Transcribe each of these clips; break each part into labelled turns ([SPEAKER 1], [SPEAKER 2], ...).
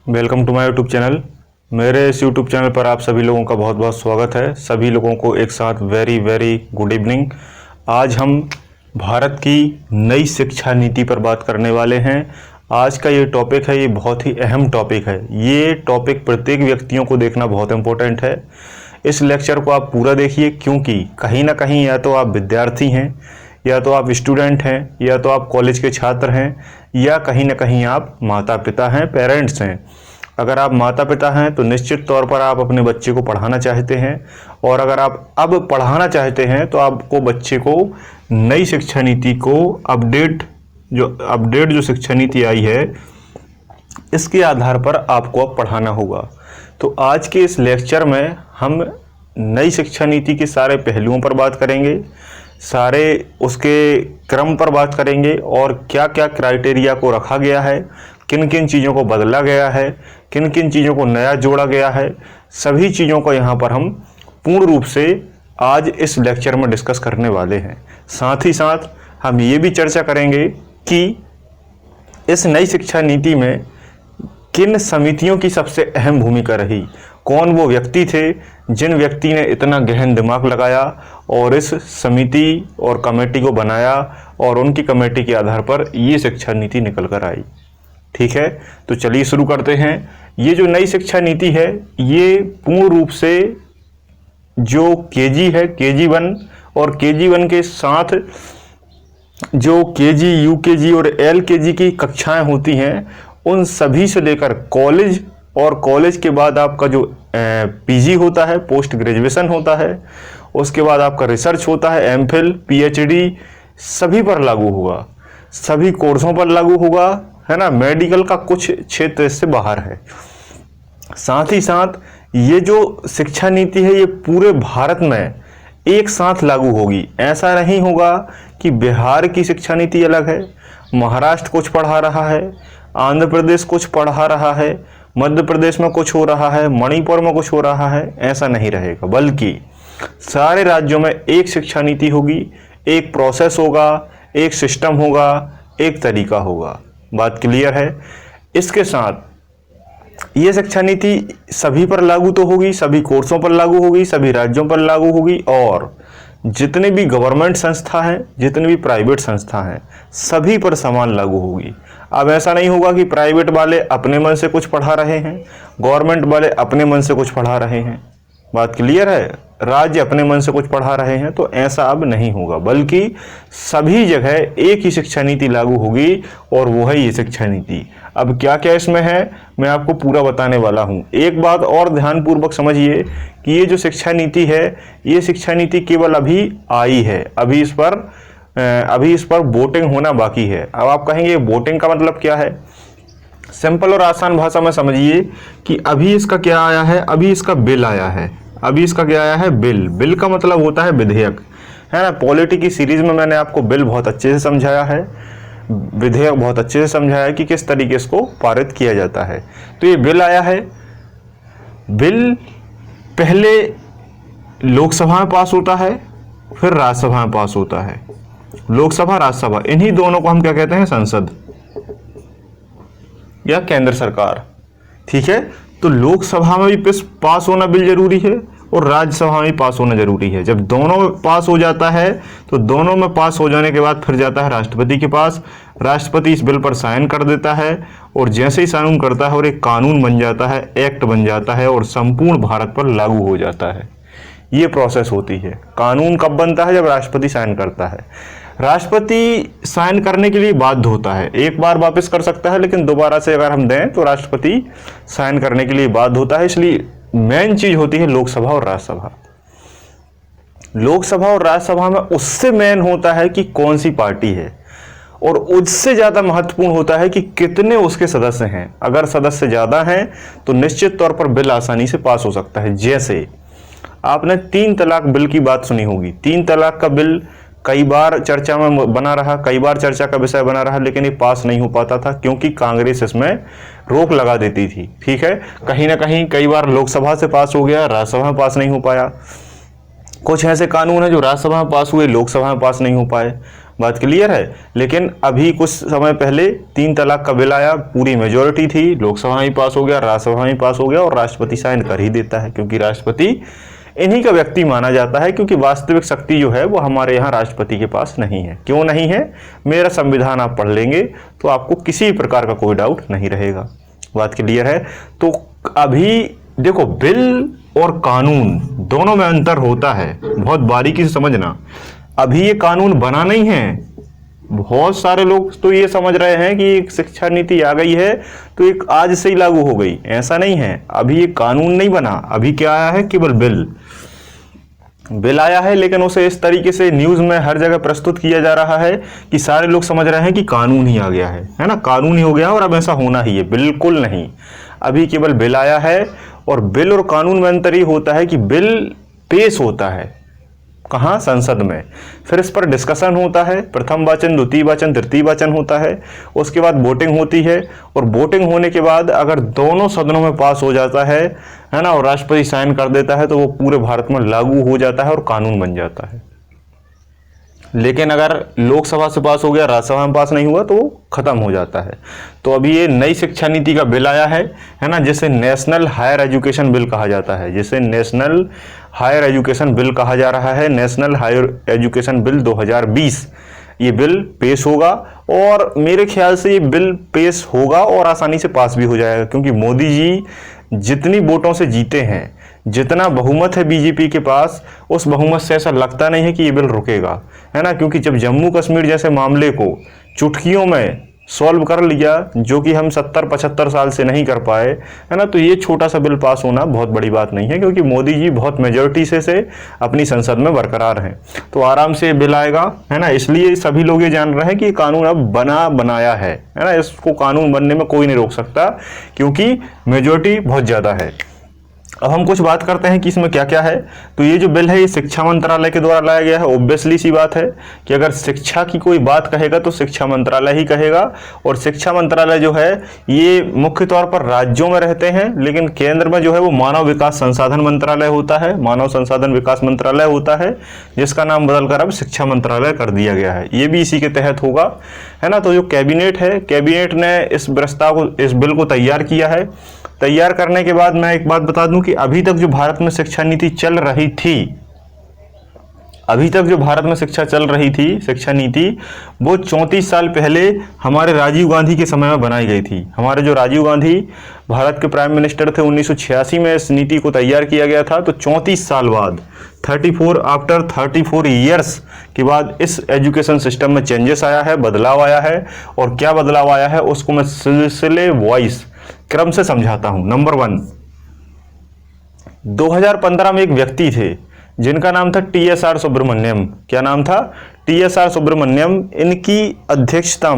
[SPEAKER 1] Welcome to my YouTube channel. मेरे इस YouTube channel पर आप सभी लोगों का बहुत बहुत स्वागत है। सभी लोगों को एक साथ वेरी वेरी गुड इवनिंग। आज हम भारत की नई शिक्षा नीति पर बात करने वाले हैं। आज का ये टॉपिक है, ये बहुत ही अहम टॉपिक है। ये टॉपिक प्रत्येक व्यक्तियों को देखना बहुत इम्पोर्टेंट है। इस लेक्चर को आप पूरा देखिए, क्योंकि कहीं ना कहीं या तो आप विद्यार्थी हैं, या तो आप स्टूडेंट हैं, या तो आप कॉलेज के छात्र हैं, या कहीं ना कहीं आप माता पिता हैं, पेरेंट्स हैं। अगर आप माता पिता हैं तो निश्चित तौर पर आप अपने बच्चे को पढ़ाना चाहते हैं, और अगर आप अब पढ़ाना चाहते हैं तो आपको बच्चे को नई शिक्षा नीति को अपडेट जो शिक्षा नीति आई है, इसके आधार पर आपको अब पढ़ाना होगा। तो आज के इस लेक्चर में हम नई शिक्षा नीति के सारे पहलुओं पर बात करेंगे, सारे उसके क्रम पर बात करेंगे, और क्या क्या क्राइटेरिया को रखा गया है, किन किन चीज़ों को बदला गया है, किन किन चीज़ों को नया जोड़ा गया है। सभी चीज़ों को यहाँ पर हम पूर्ण रूप से आज इस लेक्चर में डिस्कस करने वाले हैं। साथ ही साथ हम ये भी चर्चा करेंगे कि इस नई शिक्षा नीति में किन समितियों की सबसे अहम भूमिका रही, कौन वो व्यक्ति थे जिन व्यक्ति ने इतना गहन दिमाग लगाया और इस समिति और कमेटी को बनाया, और उनकी कमेटी के आधार पर ये शिक्षा नीति निकल कर आई। ठीक है, तो चलिए शुरू करते हैं। ये जो नई शिक्षा नीति है, ये पूर्ण रूप से जो केजी है, केजी 1 और केजी 1 के साथ जो केजी, यूकेजी और एलकेजी की कक्षाएं होती हैं, उन सभी से लेकर कॉलेज, और कॉलेज के बाद आपका जो पीजी होता है, पोस्ट ग्रेजुएशन होता है, उसके बाद आपका रिसर्च होता है, एमफिल, पीएचडी, सभी पर लागू होगा, सभी कोर्सों पर लागू होगा, है ना। मेडिकल का कुछ क्षेत्र इससे बाहर है। साथ ही साथ ये जो शिक्षा नीति है, ये पूरे भारत में एक साथ लागू होगी। ऐसा नहीं होगा कि बिहार की शिक्षा नीति अलग है, महाराष्ट्र कुछ पढ़ा रहा है, आंध्र प्रदेश कुछ पढ़ा रहा है, मध्य प्रदेश में कुछ हो रहा है, मणिपुर में कुछ हो रहा है। ऐसा नहीं रहेगा, बल्कि सारे राज्यों में एक शिक्षा नीति होगी, एक प्रोसेस होगा, एक सिस्टम होगा, एक तरीका होगा। बात क्लियर है। इसके साथ ये शिक्षा नीति सभी पर लागू तो होगी, सभी कोर्सों पर लागू होगी, सभी राज्यों पर लागू होगी, और जितने भी गवर्नमेंट संस्था हैं, जितने भी प्राइवेट संस्था हैं, सभी पर समान लागू होगी। अब ऐसा नहीं होगा कि प्राइवेट वाले अपने मन से कुछ पढ़ा रहे हैं, गवर्नमेंट वाले अपने मन से कुछ पढ़ा रहे हैं। बात क्लियर है। राज्य अपने मन से कुछ पढ़ा रहे हैं, तो ऐसा अब नहीं होगा, बल्कि सभी जगह एक ही शिक्षा नीति लागू होगी, और वो है ये शिक्षा नीति। अब क्या क्या इसमें है, मैं आपको पूरा बताने वाला हूँ। एक बात और ध्यानपूर्वक समझिए कि ये जो शिक्षा नीति है, ये शिक्षा नीति केवल अभी आई है, अभी इस पर वोटिंग होना बाकी है। अब आप कहेंगे वोटिंग का मतलब क्या है? सिंपल और आसान भाषा में समझिए कि अभी इसका क्या आया है, अभी इसका बिल आया है। अभी इसका क्या आया है? बिल। बिल का मतलब होता है विधेयक, है ना। पॉलिटी की सीरीज में मैंने आपको बिल बहुत अच्छे से समझाया है, विधेयक बहुत अच्छे से समझाया है कि किस तरीके से इसको पारित किया जाता है। तो ये बिल आया है। बिल पहले लोकसभा में पास होता है, फिर राज्यसभा में पास होता है। लोकसभा, राज्यसभा, इन्हीं दोनों को हम क्या कहते हैं? संसद या केंद्र सरकार। ठीक है, तो लोकसभा में भी पास होना बिल जरूरी है, और राज्यसभा में पास होना जरूरी है। जब दोनों में पास हो जाता है, तो दोनों में पास हो जाने के बाद फिर जाता है राष्ट्रपति के पास। राष्ट्रपति इस बिल पर साइन कर देता है, और जैसे ही साइन करता है और एक कानून बन जाता है, एक्ट बन जाता है, और संपूर्ण भारत पर लागू हो जाता है। ये प्रोसेस होती है। कानून कब बनता है? जब राष्ट्रपति साइन करता है। राष्ट्रपति साइन करने के लिए बाध्य होता है, एक बार वापस कर सकता है, लेकिन दोबारा से अगर हम दें तो राष्ट्रपति साइन करने के लिए बाध्य होता है। इसलिए मेन चीज होती है लोकसभा और राज्यसभा। लोकसभा और राज्यसभा में उससे मेन होता है कि कौन सी पार्टी है, और उससे ज्यादा महत्वपूर्ण होता है कि कितने उसके सदस्य हैं। अगर सदस्य ज्यादा हैं तो निश्चित तौर पर बिल आसानी से पास हो सकता है। जैसे आपने 3 तलाक बिल की बात सुनी होगी। 3 तलाक का बिल कई बार चर्चा में बना रहा, कई बार चर्चा का विषय बना रहा, लेकिन ये पास नहीं हो पाता था, क्योंकि कांग्रेस इसमें रोक लगा देती थी। ठीक है, कहीं ना कहीं कई बार लोकसभा से पास हो गया, राज्यसभा में पास नहीं हो पाया। कुछ ऐसे कानून है जो राज्यसभा में पास हुए, लोकसभा में पास नहीं हो पाए। बात क्लियर है। लेकिन अभी कुछ समय पहले 3 तलाक का बिल आया, पूरी मेजोरिटी थी, लोकसभा में पास हो गया, राज्यसभा में पास हो गया और राष्ट्रपति साइन कर ही देता है, क्योंकि राष्ट्रपति इन्हीं का व्यक्ति माना जाता है, क्योंकि वास्तविक शक्ति जो है वो हमारे यहाँ राष्ट्रपति के पास नहीं है। क्यों नहीं है? मेरा संविधान आप पढ़ लेंगे तो आपको किसी प्रकार का कोई डाउट नहीं रहेगा। बात क्लियर है। तो अभी देखो, बिल और कानून दोनों में अंतर होता है, बहुत बारीकी से समझना। अभी ये कानून बना नहीं है, बहुत सारे लोग तो ये समझ रहे हैं कि एक शिक्षा नीति आ गई है तो एक आज से ही लागू हो गई, ऐसा नहीं है। अभी ये कानून नहीं बना, अभी क्या आया है? केवल बिल आया है, लेकिन उसे इस तरीके से न्यूज में हर जगह प्रस्तुत किया जा रहा है कि सारे लोग समझ रहे हैं कि कानून ही आ गया है ना, कानून ही हो गया और अब ऐसा होना ही है। बिल्कुल नहीं, अभी केवल बिल आया है। और बिल और कानून में अंतर ये होता है कि बिल पेश होता है कहाँ? संसद में, फिर इस पर डिस्कशन होता है, प्रथम वाचन, द्वितीय वाचन, तृतीय वाचन होता है, उसके बाद वोटिंग होती है, और वोटिंग होने के बाद अगर दोनों सदनों में पास हो जाता है ना, और राष्ट्रपति साइन कर देता है तो वो पूरे भारत में लागू हो जाता है और कानून बन जाता है। लेकिन अगर लोकसभा से पास हो गया, राज्यसभा में पास नहीं हुआ तो वो खत्म हो जाता है। तो अभी ये नई शिक्षा नीति का बिल आया है ना, जिसे नेशनल हायर एजुकेशन बिल कहा जाता है, जिसे नेशनल हायर एजुकेशन बिल कहा जा रहा है, नेशनल हायर एजुकेशन बिल 2020। ये बिल पेश होगा और मेरे ख्याल से ये बिल पेश होगा और आसानी से पास भी हो जाएगा, क्योंकि मोदी जी जितनी वोटों से जीते हैं, जितना बहुमत है बीजेपी के पास, उस बहुमत से ऐसा लगता नहीं है कि ये बिल रुकेगा, है ना। क्योंकि जब जम्मू कश्मीर जैसे मामले को चुटकियों में सॉल्व कर लिया, जो कि हम 70-75 साल से नहीं कर पाए, है ना, तो ये छोटा सा बिल पास होना बहुत बड़ी बात नहीं है, क्योंकि मोदी जी बहुत मेजोरिटी से अपनी संसद में बरकरार हैं, तो आराम से बिल आएगा, है ना। इसलिए सभी लोग ये जान रहे हैं कि कानून अब बनाया है ना, इसको कानून बनने में कोई नहीं रोक सकता, क्योंकि मेजोरिटी बहुत ज़्यादा है। अब हम कुछ बात करते हैं कि इसमें क्या क्या है। तो ये जो बिल है ये शिक्षा मंत्रालय के द्वारा लाया गया है। ऑब्वियसली सी बात है कि अगर शिक्षा की कोई बात कहेगा तो शिक्षा मंत्रालय ही कहेगा, और शिक्षा मंत्रालय जो है ये मुख्य तौर पर राज्यों में रहते हैं, लेकिन केंद्र में जो है वो मानव विकास संसाधन मंत्रालय होता है, मानव संसाधन विकास मंत्रालय होता है, जिसका नाम बदलकर अब शिक्षा मंत्रालय कर दिया गया है। ये भी इसी के तहत होगा, है ना। तो जो कैबिनेट है, कैबिनेट ने इस प्रस्ताव को, इस बिल को तैयार किया है। तैयार करने के बाद मैं एक बात बता दूं कि अभी तक जो भारत में शिक्षा नीति चल रही थी, अभी तक जो भारत में शिक्षा चल रही थी, शिक्षा नीति, वो 34 साल पहले हमारे राजीव गांधी के समय में बनाई गई थी। हमारे जो राजीव गांधी भारत के प्राइम मिनिस्टर थे, 1986 में इस नीति को तैयार किया गया था। तो 34 साल बाद, 34 ईयर्स के बाद इस एजुकेशन सिस्टम में चेंजेस आया है, बदलाव आया है। और क्या बदलाव आया है उसको मैं सिलसिले वाइज क्रम से समझाता हूं। नंबर 1, 2015 में एक व्यक्ति थे जिनका नाम था TSR सुब्रमण्यम। क्या नाम था? TSR सुब्रमण्यम। इनकी अध्यक्षता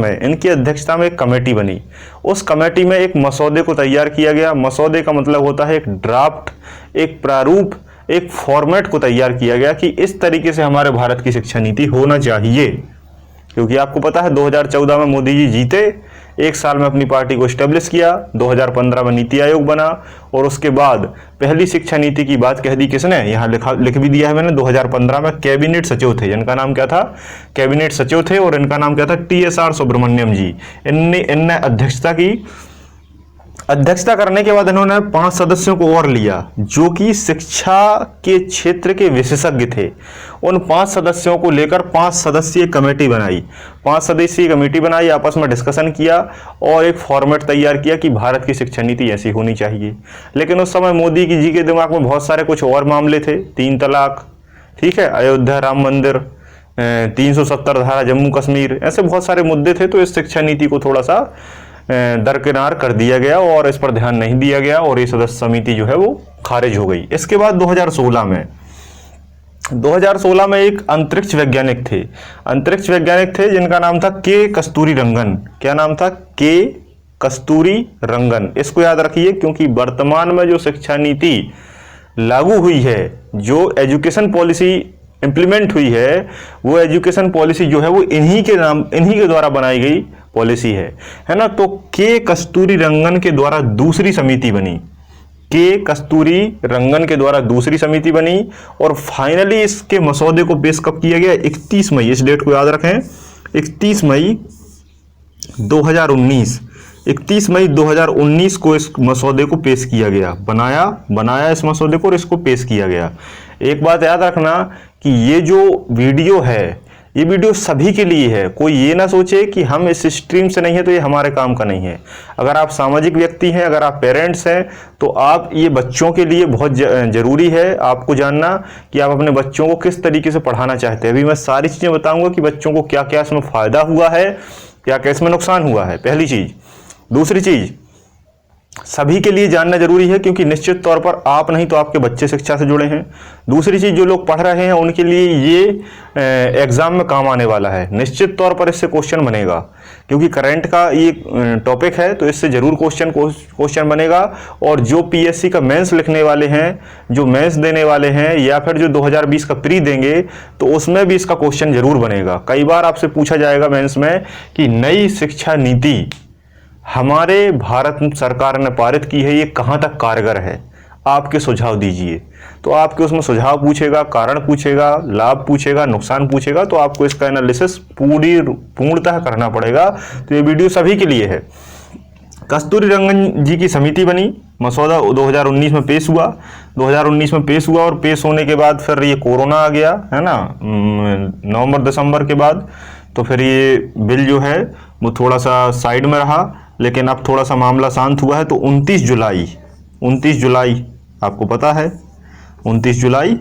[SPEAKER 1] में एक कमेटी बनी। उस कमेटी में एक मसौदे को तैयार किया गया। मसौदे का मतलब होता है एक ड्राफ्ट, एक प्रारूप, एक फॉर्मेट को तैयार किया गया कि इस तरीके से हमारे भारत की शिक्षा नीति होना चाहिए। क्योंकि आपको पता है 2014 में मोदी जी जीते, एक साल में अपनी पार्टी को स्टेब्लिश किया, 2015 में नीति आयोग बना, और उसके बाद पहली शिक्षा नीति की बात कह दी किसने? यहाँ लिख भी दिया है मैंने। 2015 में कैबिनेट सचिव थे, जिनका नाम क्या था? कैबिनेट सचिव थे, और इनका नाम क्या था? TSR सुब्रमण्यम जी। इनने अध्यक्षता करने के बाद इन्होंने 5 सदस्यों को और लिया, जो कि शिक्षा के क्षेत्र के विशेषज्ञ थे। उन 5 सदस्यों को लेकर 5 सदस्यीय कमेटी बनाई। 5 सदस्यीय कमेटी बनाई, आपस में डिस्कशन किया और एक फॉर्मेट तैयार किया कि भारत की शिक्षा नीति ऐसी होनी चाहिए। लेकिन उस समय मोदी जी के दिमाग में बहुत सारे कुछ और मामले थे। 3 तलाक, ठीक है, अयोध्या राम मंदिर, 370 धारा, जम्मू कश्मीर, ऐसे बहुत सारे मुद्दे थे। तो इस शिक्षा नीति को थोड़ा सा दरकिनार कर दिया गया और इस पर ध्यान नहीं दिया गया, और ये सदस्य समिति जो है वो खारिज हो गई। इसके बाद 2016 में एक अंतरिक्ष वैज्ञानिक थे जिनका नाम था के कस्तूरी रंगन। क्या नाम था? के कस्तूरी रंगन। इसको याद रखिए, क्योंकि वर्तमान में जो शिक्षा नीति लागू हुई है, जो एजुकेशन पॉलिसी इंप्लीमेंट हुई है, वो एजुकेशन पॉलिसी जो है वो इन्हीं के द्वारा बनाई गई पॉलिसी है ना। तो के कस्तूरी रंगन के द्वारा दूसरी समिति बनी, और फाइनली इसके मसौदे को पेश कब किया गया? 31 मई, इस डेट को याद रखें, 31 मई 2019 31 मई 2019 को इस मसौदे को पेश किया गया, बनाया इस मसौदे को और इसको पेश किया गया। एक बात याद रखना कि ये जो वीडियो है, ये वीडियो सभी के लिए है। कोई ये ना सोचे कि हम इस स्ट्रीम से नहीं है तो ये हमारे काम का नहीं है। अगर आप सामाजिक व्यक्ति हैं, अगर आप पेरेंट्स हैं, तो आप ये बच्चों के लिए बहुत ज़रूरी है आपको जानना कि आप अपने बच्चों को किस तरीके से पढ़ाना चाहते हैं। अभी मैं सारी चीज़ें बताऊंगा कि बच्चों को क्या क्या इसमें फ़ायदा हुआ है, क्या क्या इसमें नुकसान हुआ है, पहली चीज़। दूसरी चीज़, सभी के लिए जानना जरूरी है क्योंकि निश्चित तौर पर आप नहीं तो आपके बच्चे शिक्षा से जुड़े हैं। दूसरी चीज़, जो लोग पढ़ रहे हैं उनके लिए ये एग्ज़ाम में काम आने वाला है। निश्चित तौर पर इससे क्वेश्चन बनेगा क्योंकि करंट का ये टॉपिक है, तो इससे ज़रूर क्वेश्चन बनेगा। और जो पीएससी का मेंस लिखने वाले हैं, जो मेंस देने वाले हैं, या फिर जो 2020 का प्री देंगे, तो उसमें भी इसका क्वेश्चन जरूर बनेगा। कई बार आपसे पूछा जाएगा मेंस में कि नई शिक्षा नीति हमारे भारत सरकार ने पारित की है, ये कहाँ तक कारगर है, आपके सुझाव दीजिए। तो आपके उसमें सुझाव पूछेगा, कारण पूछेगा, लाभ पूछेगा, नुकसान पूछेगा, तो आपको इसका एनालिसिस पूर्णतः करना पड़ेगा। तो ये वीडियो सभी के लिए है। कस्तूरी रंगन जी की समिति बनी, मसौदा 2019 में पेश हुआ। 2019 में पेश हुआ और पेश होने के बाद फिर ये कोरोना आ गया, है ना, नवंबर दिसंबर के बाद। तो फिर ये बिल जो है वो थोड़ा सा साइड में रहा, लेकिन अब थोड़ा सा मामला शांत हुआ है। तो 29 जुलाई आपको पता है, 29 जुलाई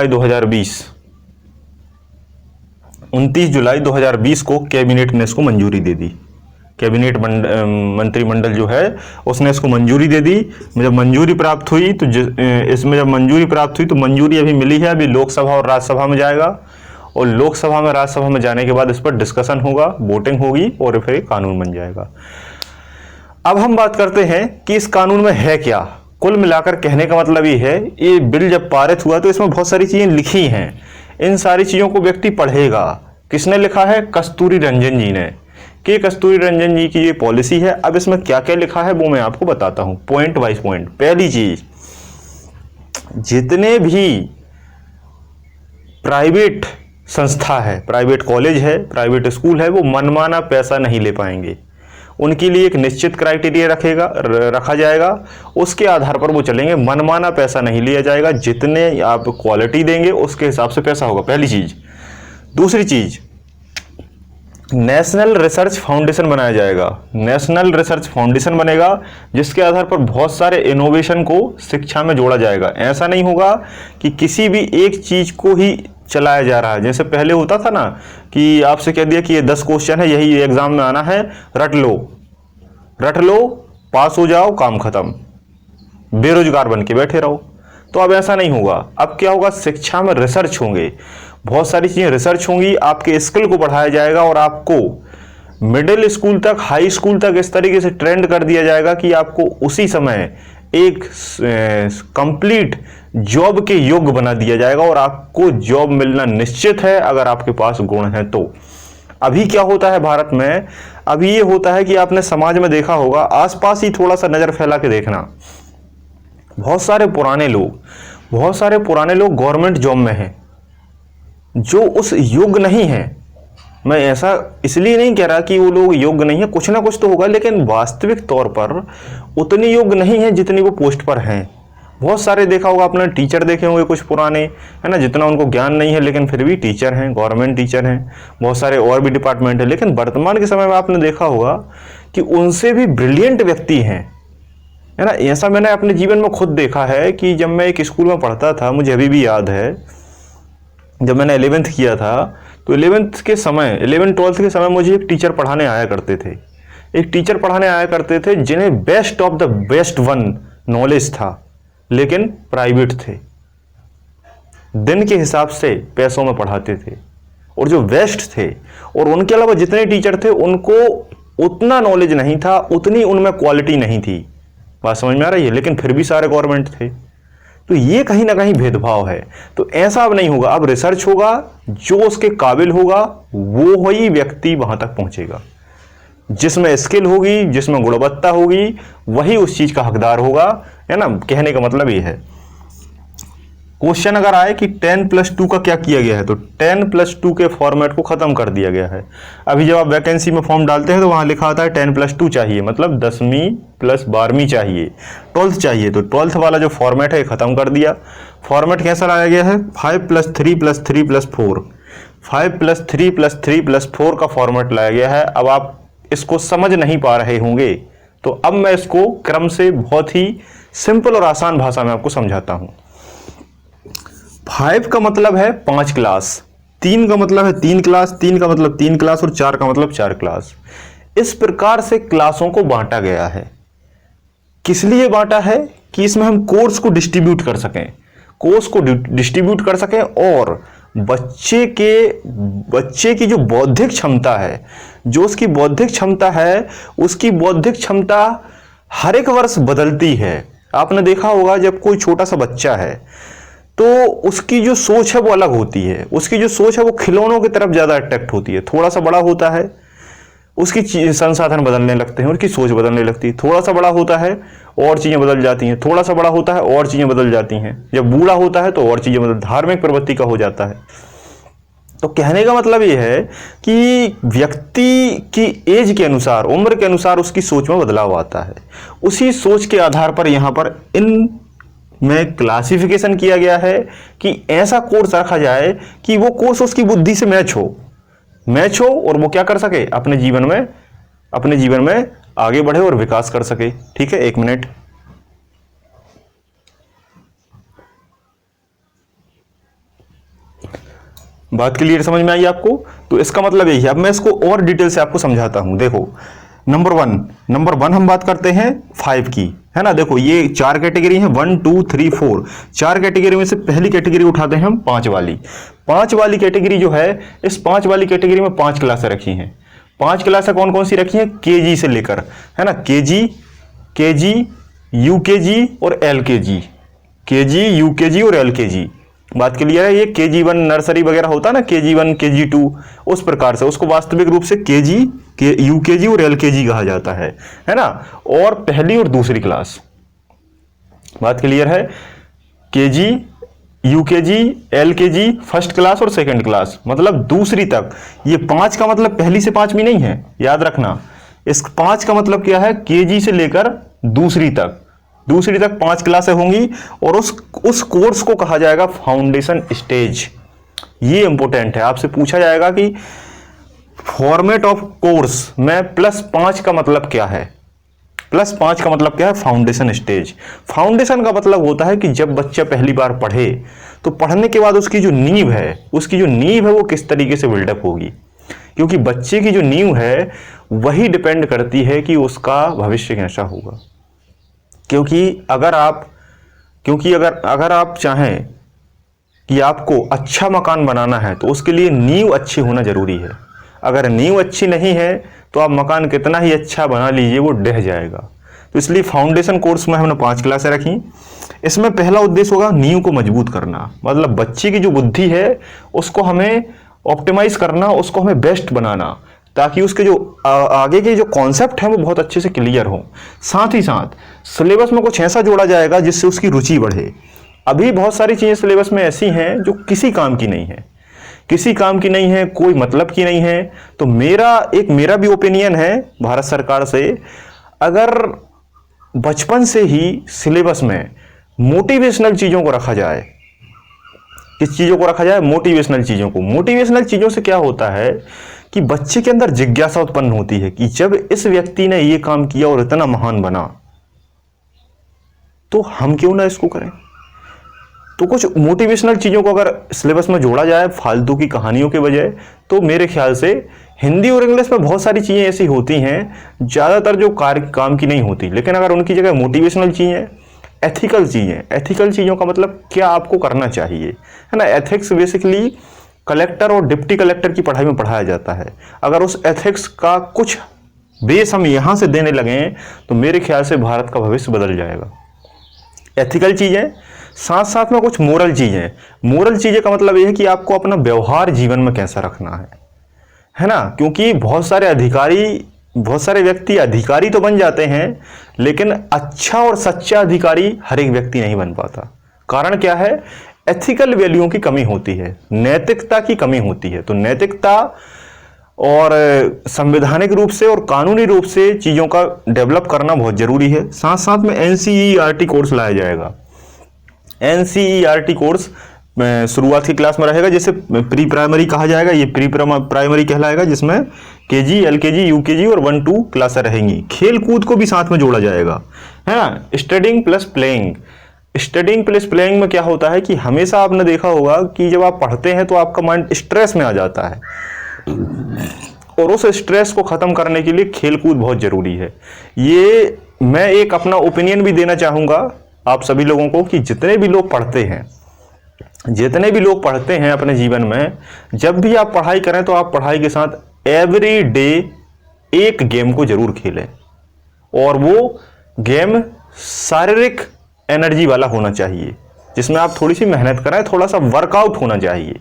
[SPEAKER 1] 2020 29 जुलाई 2020 को कैबिनेट ने इसको मंजूरी दे दी। कैबिनेट मंत्रिमंडल जो है उसने इसको मंजूरी दे दी। जब मंजूरी प्राप्त हुई तो मंजूरी अभी मिली है, अभी लोकसभा और राज्यसभा में जाएगा, और लोकसभा में राज्यसभा में जाने के बाद इस पर डिस्कशन होगा, वोटिंग होगी और फिर कानून बन जाएगा। अब हम बात करते हैं कि इस कानून में है क्या। कुल मिलाकर कहने का मतलब ये है, ये बिल जब पारित हुआ तो इसमें बहुत सारी चीजें लिखी हैं। इन सारी चीजों को व्यक्ति पढ़ेगा। किसने लिखा है? कस्तूरी रंजन जी ने। कि कस्तूरी रंजन जी की ये पॉलिसी है। अब इसमें क्या क्या लिखा है वो मैं आपको बताता हूं, पॉइंट वाइज पॉइंट। पहली चीज, जितने भी प्राइवेट संस्था है, प्राइवेट कॉलेज है, प्राइवेट स्कूल है, वो मनमाना पैसा नहीं ले पाएंगे। उनके लिए एक निश्चित क्राइटेरिया रखा जाएगा, उसके आधार पर वो चलेंगे। मनमाना पैसा नहीं लिया जाएगा, जितने आप क्वालिटी देंगे उसके हिसाब से पैसा होगा, पहली चीज। दूसरी चीज, नेशनल रिसर्च फाउंडेशन बनाया जाएगा। नेशनल रिसर्च फाउंडेशन बनेगा जिसके आधार पर बहुत सारे इनोवेशन को शिक्षा में जोड़ा जाएगा। ऐसा नहीं होगा कि किसी भी एक चीज को ही चलाया जा रहा है। जैसे पहले होता था ना कि आपसे कह दिया कि ये 10 क्वेश्चन है, यही एग्जाम में आना है, रट लो, पास हो जाओ, काम खत्म, बेरोजगार बन के बैठे रहो। तो अब ऐसा नहीं होगा। अब क्या होगा? शिक्षा में रिसर्च होंगे, बहुत सारी चीजें रिसर्च होंगी, आपके स्किल को बढ़ाया जाएगा और आपको मिडिल स्कूल तक, हाई स्कूल तक इस तरीके से ट्रेंड कर दिया जाएगा कि आपको उसी समय एक कंप्लीट जॉब के योग्य बना दिया जाएगा और आपको जॉब मिलना निश्चित है अगर आपके पास गुण है तो। अभी क्या होता है भारत में? अभी ये होता है कि आपने समाज में देखा होगा, आसपास ही थोड़ा सा नजर फैला के देखना, बहुत सारे पुराने लोग गवर्नमेंट जॉब में हैं जो उस योग्य नहीं है। मैं ऐसा इसलिए नहीं कह रहा कि वो लोग योग्य नहीं है, कुछ ना कुछ तो होगा, लेकिन वास्तविक तौर पर उतनी योग्य नहीं है जितनी वो पोस्ट पर हैं। बहुत सारे देखा होगा आपने, टीचर देखे होंगे कुछ पुराने, है ना, जितना उनको ज्ञान नहीं है लेकिन फिर भी टीचर हैं, गवर्नमेंट टीचर हैं। बहुत सारे और भी डिपार्टमेंट है, लेकिन वर्तमान के समय में आपने देखा होगा कि उनसे भी ब्रिलियंट व्यक्ति हैं, है ना। ऐसा मैंने अपने जीवन में खुद देखा है कि जब मैं एक स्कूल में पढ़ता था, मुझे अभी भी याद है, जब मैंने 11th किया था तो 11th 12th के समय मुझे एक टीचर पढ़ाने आया करते थे जिन्हें best of the best one knowledge था, लेकिन प्राइवेट थे, दिन के हिसाब से पैसों में पढ़ाते थे, और जो बेस्ट थे और उनके अलावा जितने टीचर थे उनको उतना नॉलेज नहीं था, उतनी उनमें क्वालिटी नहीं थी। बात समझ में आ रही है? लेकिन फिर भी सारे गवर्नमेंट थे। तो ये कहीं ना कहीं भेदभाव है। तो ऐसा अब नहीं होगा, अब रिसर्च होगा, जो उसके काबिल होगा वो ही व्यक्ति वहां तक पहुंचेगा। जिसमें स्किल होगी, जिसमें गुणवत्ता होगी, वही उस चीज का हकदार होगा, है ना। कहने का मतलब ये है। क्वेश्चन अगर आए कि 10+2 का क्या किया गया है, तो 10+2 के फॉर्मेट को खत्म कर दिया गया है। अभी जब आप वैकेंसी में फॉर्म डालते हैं तो वहां लिखा आता है 10+2 चाहिए, मतलब 10वीं प्लस 12वीं चाहिए, 12th चाहिए, तो 12th वाला जो फॉर्मेट है खत्म कर दिया। फॉर्मेट कैसा लाया गया है, 5+3+3+4, 5+3+3+4 का फॉर्मेट लाया गया है। अब आप इसको समझ नहीं पा रहे होंगे, तो अब मैं इसको क्रम से बहुत ही सिंपल और आसान भाषा में आपको समझाता हूं। 5 का मतलब है 5 क्लास, 3 का मतलब है 3 क्लास, 3 का मतलब 3 क्लास और 4 का मतलब 4 क्लास। इस प्रकार से क्लासों को बांटा गया है। किस लिए बांटा है कि इसमें हम कोर्स को डिस्ट्रीब्यूट कर सकें, कोर्स को डिस्ट्रीब्यूट कर सकें, और बच्चे की जो बौद्धिक क्षमता है, जो उसकी बौद्धिक क्षमता है, उसकी बौद्धिक क्षमता हर एक वर्ष बदलती है। आपने देखा होगा जब कोई छोटा सा बच्चा है तो उसकी जो सोच है वो अलग होती है, उसकी जो सोच है वो खिलौनों की तरफ ज्यादा अट्रैक्ट होती है। थोड़ा सा बड़ा होता है उसकी संसाधन बदलने लगते हैं, उसकी सोच बदलने लगती है। थोड़ा सा बड़ा होता है और चीजें बदल जाती हैं, थोड़ा सा बड़ा होता है और चीजें बदल जाती हैं। जब बूढ़ा होता है तो और चीजें बदल, धार्मिक प्रवृत्ति का हो जाता है। तो कहने का मतलब यह है कि व्यक्ति की एज के अनुसार, उम्र के अनुसार उसकी सोच में बदलाव आता है। उसी सोच के आधार पर यहां पर इन में क्लासिफिकेशन किया गया है कि ऐसा कोर्स रखा जाए कि वो कोर्स उसकी बुद्धि से मैच हो और वो क्या कर सके, अपने जीवन में आगे बढ़े और विकास कर सके। ठीक है, 1 मिनट। बात क्लियर समझ में आई आपको? तो इसका मतलब यही है। अब मैं इसको और डिटेल से आपको समझाता हूं। देखो, नंबर वन हम बात करते हैं 5 की, है ना। देखो ये 4 कैटेगरी हैं, 1 2 3 4। 4 कैटेगरी में से पहली कैटेगरी उठाते हैं हम 5 वाली। 5 वाली कैटेगरी जो है, इस 5 वाली कैटेगरी में 5 क्लासें रखी हैं। 5 क्लासें कौन कौन सी रखी हैं, केजी से लेकर, है ना, केजी, यूकेजी और एलकेजी, केजी, यूकेजी और एलकेजी। बात क्लियर है? ये KG1 नर्सरी वगैरह होता है ना, KG1 KG2, उस प्रकार से उसको वास्तविक रूप से केजी, यूकेजी और एलकेजी कहा जाता है ना। और पहली और दूसरी क्लास, बात क्लियर है? KG, UKG, LKG, first class और सेकंड क्लास, मतलब दूसरी तक। ये 5 का मतलब पहली से 5वीं नहीं है, याद रखना। इस 5 का मतलब क्या है, केजी से लेकर दूसरी तक 5 क्लासें होंगी, और उस कोर्स को कहा जाएगा फाउंडेशन स्टेज। ये इंपॉर्टेंट है, आपसे पूछा जाएगा कि फॉर्मेट ऑफ कोर्स में +5 का मतलब क्या है। +5 का मतलब क्या है, फाउंडेशन स्टेज। फाउंडेशन का मतलब होता है कि जब बच्चा पहली बार पढ़े तो पढ़ने के बाद उसकी जो नींव है वो किस तरीके से बिल्डअप होगी, क्योंकि बच्चे की जो नींव है वही डिपेंड करती है कि उसका भविष्य कैसा होगा। क्योंकि अगर आप चाहें कि आपको अच्छा मकान बनाना है तो उसके लिए नींव अच्छी होना जरूरी है। अगर नींव अच्छी नहीं है तो आप मकान कितना ही अच्छा बना लीजिए, वो ढह जाएगा। तो इसलिए फाउंडेशन कोर्स में हमने 5 क्लासें रखी। इसमें पहला उद्देश्य होगा नींव को मजबूत करना, मतलब बच्चे की जो बुद्धि है उसको हमें ऑप्टिमाइज करना, उसको हमें बेस्ट बनाना, ताकि उसके जो आगे के जो कॉन्सेप्ट हैं वो बहुत अच्छे से क्लियर हो। साथ ही साथ सिलेबस में कुछ ऐसा जोड़ा जाएगा जिससे उसकी रुचि बढ़े। अभी बहुत सारी चीजें सिलेबस में ऐसी हैं जो किसी काम की नहीं है, कोई मतलब की नहीं है। तो मेरा भी ओपिनियन है भारत सरकार से, अगर बचपन से ही सिलेबस में मोटिवेशनल चीजों को रखा जाए। किस चीजों को रखा जाए, मोटिवेशनल चीजों को। मोटिवेशनल चीजों से क्या होता है कि बच्चे के अंदर जिज्ञासा उत्पन्न होती है कि जब इस व्यक्ति ने ये काम किया और इतना महान बना, तो हम क्यों ना इसको करें। तो कुछ मोटिवेशनल चीजों को अगर सिलेबस में जोड़ा जाए फालतू की कहानियों के बजाय, तो मेरे ख्याल से हिंदी और इंग्लिश में बहुत सारी चीजें ऐसी होती हैं ज्यादातर जो काम की नहीं होती, लेकिन अगर उनकी जगह मोटिवेशनल चीजें, एथिकल चीजों का मतलब क्या आपको करना चाहिए, है ना। एथिक्स बेसिकली कलेक्टर और डिप्टी कलेक्टर की पढ़ाई में पढ़ाया जाता है। अगर उस एथिक्स का कुछ बेस हम यहां से देने लगे तो मेरे ख्याल से भारत का भविष्य बदल जाएगा। एथिकल चीजें, साथ साथ में कुछ मोरल चीजें का मतलब यह है कि आपको अपना व्यवहार जीवन में कैसा रखना है ना। क्योंकि बहुत सारे व्यक्ति अधिकारी तो बन जाते हैं, लेकिन अच्छा और सच्चा अधिकारी हर एक व्यक्ति नहीं बन पाता। कारण क्या है, एथिकल वैल्यूओं की कमी होती है, नैतिकता की कमी होती है। तो नैतिकता और संवैधानिक रूप से और कानूनी रूप से चीज़ों का डेवलप करना बहुत ज़रूरी है। साथ साथ में एनसीईआरटी कोर्स लाया जाएगा। एनसीईआरटी कोर्स शुरुआत की क्लास में रहेगा, जिसे प्री प्राइमरी कहा जाएगा। ये प्री प्राइमरी कहलाएगा, जिसमें केजी, एलकेजी, यूकेजी और 1-2 क्लासें रहेंगी। खेल कूद को भी साथ में जोड़ा जाएगा, है ना। Studying plus playing. Studying plus playing में क्या होता है कि हमेशा आपने देखा होगा कि जब आप पढ़ते हैं तो आपका माइंड स्ट्रेस में आ जाता है, और उस स्ट्रेस को खत्म करने के लिए खेल कूद बहुत जरूरी है। ये मैं एक अपना ओपिनियन भी देना चाहूँगा आप सभी लोगों को कि जितने भी लोग पढ़ते हैं अपने जीवन में, जब भी आप पढ़ाई करें तो आप पढ़ाई के साथ एवरी डे एक गेम को जरूर खेलें, और वो गेम शारीरिक एनर्जी वाला होना चाहिए, जिसमें आप थोड़ी सी मेहनत करें, थोड़ा सा वर्कआउट होना चाहिए।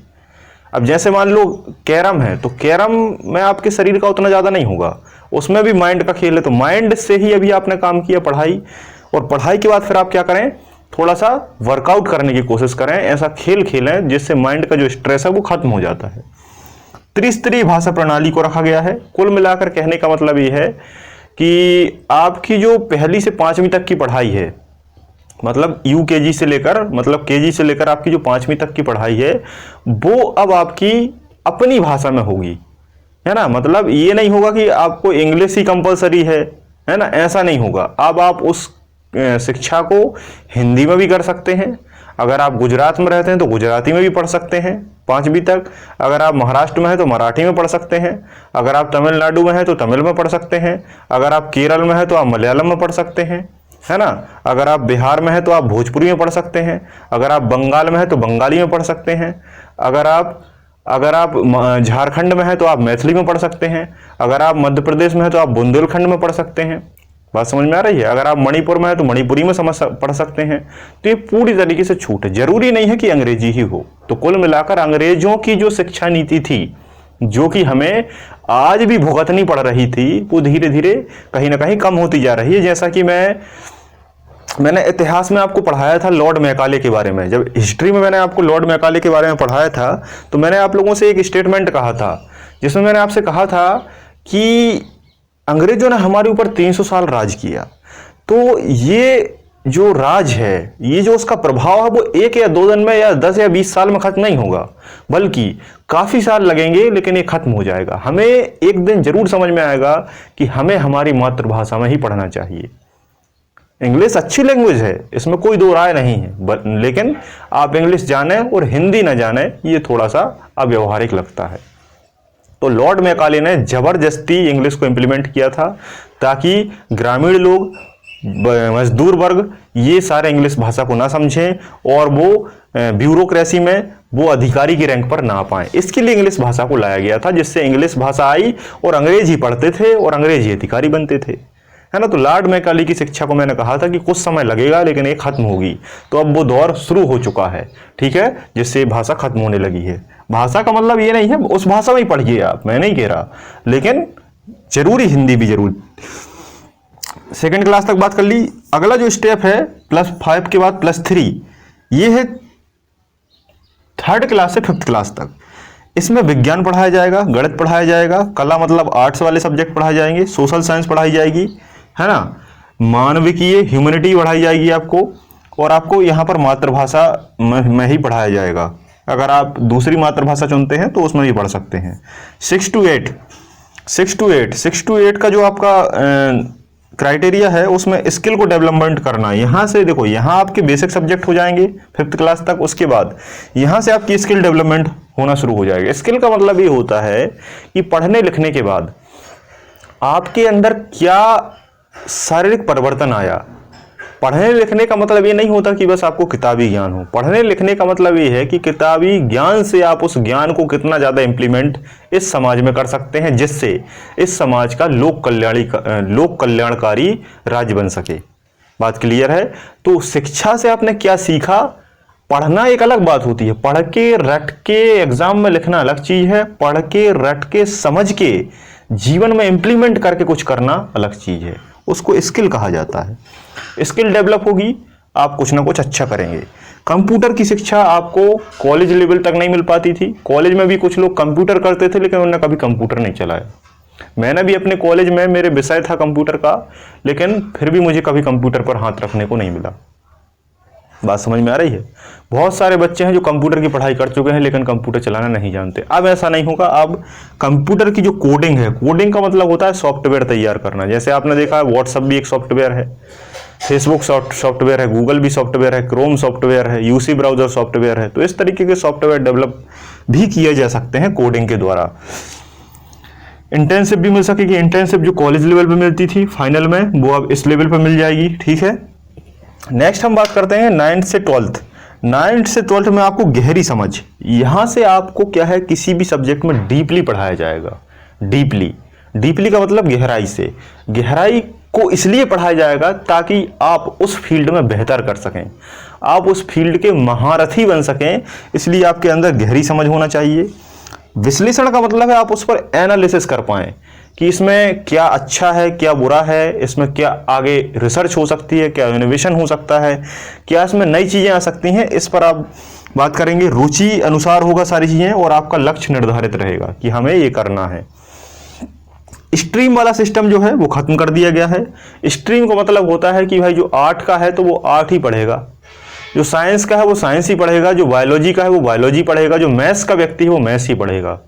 [SPEAKER 1] अब जैसे मान लो कैरम है, तो कैरम में आपके शरीर का उतना ज़्यादा नहीं होगा, उसमें भी माइंड का खेल है। तो माइंड से ही अभी आपने काम किया पढ़ाई, और पढ़ाई के बाद फिर आप क्या करें, थोड़ा सा वर्कआउट करने की कोशिश करें, ऐसा खेल खेलें जिससे माइंड का जो स्ट्रेस है वो खत्म हो जाता है। त्रिस्तरीय भाषा प्रणाली को रखा गया है। कुल मिलाकर कहने का मतलब ये है कि आपकी जो पहली से 5वीं तक की पढ़ाई है, मतलब यूकेजी से लेकर, मतलब केजी से लेकर आपकी जो 5वीं तक की पढ़ाई है, वो अब आपकी अपनी भाषा में होगी, है ना। मतलब ये नहीं होगा कि आपको इंग्लिश ही कंपलसरी है ना, ऐसा नहीं होगा। अब आप उस शिक्षा को हिंदी में भी कर सकते हैं। अगर आप गुजरात में रहते हैं तो गुजराती में भी पढ़ सकते हैं 5वीं तक। अगर आप महाराष्ट्र में हैं तो मराठी में पढ़ सकते हैं। अगर आप तमिलनाडु में हैं तो तमिल में पढ़ सकते हैं। अगर आप केरल में हैं तो आप मलयालम में पढ़ सकते हैं, है ना। अगर आप बिहार में हैं तो आप भोजपुरी में पढ़ सकते हैं। अगर आप बंगाल में हैं तो बंगाली में पढ़ सकते हैं। अगर आप झारखंड में हैं तो आप मैथिली में पढ़ सकते हैं। अगर आप मध्य प्रदेश में हैं तो आप बुंदेलखंड में पढ़ सकते हैं। बात समझ में आ रही है। अगर आप मणिपुर में हैं तो मणिपुरी में पढ़ सकते हैं। तो ये पूरी तरीके से छूट है, जरूरी नहीं है कि अंग्रेजी ही हो। तो कुल मिलाकर अंग्रेजों की जो शिक्षा नीति थी, जो कि हमें आज भी भुगतनी पड़ रही थी, वो धीरे धीरे कहीं ना कहीं कम होती जा रही है। जैसा कि मैंने इतिहास में आपको पढ़ाया था लॉर्ड मैकाले के बारे में। जब हिस्ट्री में मैंने आपको लॉर्ड मैकाले के बारे में पढ़ाया था, तो मैंने आप लोगों से एक स्टेटमेंट कहा था, जिसमें मैंने आपसे कहा था कि अंग्रेजों ने हमारे ऊपर 300 साल राज किया। तो ये जो राज है, ये जो उसका प्रभाव है, वो 1 या 2 दिन में या 10 या 20 साल में खत्म नहीं होगा, बल्कि काफ़ी साल लगेंगे, लेकिन ये खत्म हो जाएगा। हमें एक दिन जरूर समझ में आएगा कि हमें हमारी मातृभाषा में ही पढ़ना चाहिए। इंग्लिश अच्छी लैंग्वेज है, इसमें कोई दो राय नहीं है, लेकिन आप इंग्लिश जाने और हिंदी न जाने, ये थोड़ा सा अव्यवहारिक लगता है। तो लॉर्ड मैकाले ने जबरदस्ती इंग्लिश को इम्प्लीमेंट किया था, ताकि ग्रामीण लोग, मजदूर वर्ग, ये सारे इंग्लिश भाषा को ना समझें और वो ब्यूरोक्रेसी में वो अधिकारी की रैंक पर ना पाएं। इसके लिए इंग्लिश भाषा को लाया गया था, जिससे इंग्लिश भाषा आई और अंग्रेज ही पढ़ते थे और अंग्रेज ही अधिकारी बनते थे, है ना। तो लॉर्ड मैकाले की शिक्षा को मैंने कहा था कि कुछ समय लगेगा, लेकिन ये खत्म होगी। तो अब वो दौर शुरू हो चुका है, ठीक है, जिससे भाषा खत्म होने लगी है। भाषा का मतलब ये नहीं है उस भाषा में ही पढ़िए आप, मैं नहीं कह रहा, लेकिन जरूरी हिंदी भी जरूर। सेकंड क्लास तक बात कर ली। अगला जो स्टेप है +5 के बाद +3, ये है 3rd क्लास से 5th क्लास तक। इसमें विज्ञान पढ़ाया जाएगा, गणित पढ़ाया जाएगा, कला मतलब आर्ट्स वाले सब्जेक्ट पढ़ाए जाएंगे, सोशल साइंस पढ़ाई जाएगी, है ना, मानविकीय ह्यूमैनिटी पढ़ाई जाएगी आपको, और आपको यहाँ पर मातृभाषा में ही पढ़ाया जाएगा। अगर आप दूसरी मातृभाषा चुनते हैं तो उसमें भी पढ़ सकते हैं। 6 to 8 का जो आपका क्राइटेरिया है, उसमें स्किल को डेवलपमेंट करना। यहाँ से देखो, यहाँ आपके बेसिक सब्जेक्ट हो जाएंगे 5th क्लास तक, उसके बाद यहाँ से आपकी स्किल डेवलपमेंट होना शुरू हो जाएगा। स्किल का मतलब ये होता है कि पढ़ने लिखने के बाद आपके अंदर क्या शारीरिक परिवर्तन आया। पढ़ने लिखने का मतलब ये नहीं होता कि बस आपको किताबी ज्ञान हो। पढ़ने लिखने का मतलब ये है कि किताबी ज्ञान से आप उस ज्ञान को कितना ज़्यादा इम्प्लीमेंट इस समाज में कर सकते हैं, जिससे इस समाज का लोक कल्याणकारी राज्य बन सके। बात क्लियर है। तो शिक्षा से आपने क्या सीखा, पढ़ना एक अलग बात होती है, पढ़ के रट के एग्जाम में लिखना अलग चीज़ है, पढ़ के रट के समझ के जीवन में इम्प्लीमेंट करके कुछ करना अलग चीज़ है, उसको स्किल कहा जाता है। स्किल डेवलप होगी, आप कुछ ना कुछ अच्छा करेंगे। कंप्यूटर की शिक्षा आपको कॉलेज लेवल तक नहीं मिल पाती थी। कॉलेज में भी कुछ लोग कंप्यूटर करते थे लेकिन उन्होंने कभी कंप्यूटर नहीं चलाया। मैंने भी अपने कॉलेज में, मेरे विषय था कंप्यूटर का, लेकिन फिर भी मुझे कभी कंप्यूटर पर हाथ रखने को नहीं मिला। बात समझ में आ रही है? बहुत सारे बच्चे हैं जो कंप्यूटर की पढ़ाई कर चुके हैं लेकिन कंप्यूटर चलाना नहीं जानते। अब ऐसा नहीं होगा। अब कंप्यूटर की जो कोडिंग है, कोडिंग का मतलब होता है सॉफ्टवेयर तैयार करना। जैसे आपने देखा है व्हाट्सएप भी एक सॉफ्टवेयर है, फेसबुक सॉफ्टवेयर है, गूगल भी सॉफ्टवेयर है, क्रोम सॉफ्टवेयर है, यूसी ब्राउजर सॉफ्टवेयर है। तो इस तरीके के सॉफ्टवेयर डेवलप भी किए जा सकते हैं कोडिंग के द्वारा। इंटर्नशिप भी मिल सकेगी। इंटर्नशिप जो कॉलेज लेवल पे मिलती थी फाइनल में, वो अब इस लेवल पे मिल जाएगी। ठीक है, नेक्स्ट हम बात करते हैं 9th से 12th। 9th से 12th में आपको गहरी समझ, यहां से आपको क्या है, किसी भी सब्जेक्ट में डीपली पढ़ाया जाएगा। डीपली का मतलब गहराई से। गहराई को इसलिए पढ़ाया जाएगा ताकि आप उस फील्ड में बेहतर कर सकें, आप उस फील्ड के महारथी बन सकें। इसलिए आपके अंदर गहरी समझ होना चाहिए। विश्लेषण का मतलब है आप उस पर एनालिसिस कर पाएं कि इसमें क्या अच्छा है, क्या बुरा है, इसमें क्या आगे रिसर्च हो सकती है, क्या इनोवेशन हो सकता है, क्या इसमें नई चीज़ें आ सकती हैं, इस पर आप बात करेंगे। रुचि अनुसार होगा सारी चीज़ें और आपका लक्ष्य निर्धारित रहेगा कि हमें ये करना है। स्ट्रीम वाला सिस्टम जो है वो खत्म कर दिया गया है। स्ट्रीम का मतलब होता है कि भाई जो आर्ट का है तो वो आर्ट ही पढ़ेगा, जो साइंस का है वो साइंस ही पढ़ेगा, जो बायोलॉजी का है वो बायोलॉजी पढ़ेगा, जो मैथ्स का व्यक्ति है वो मैथ्स ही पढ़ेगा,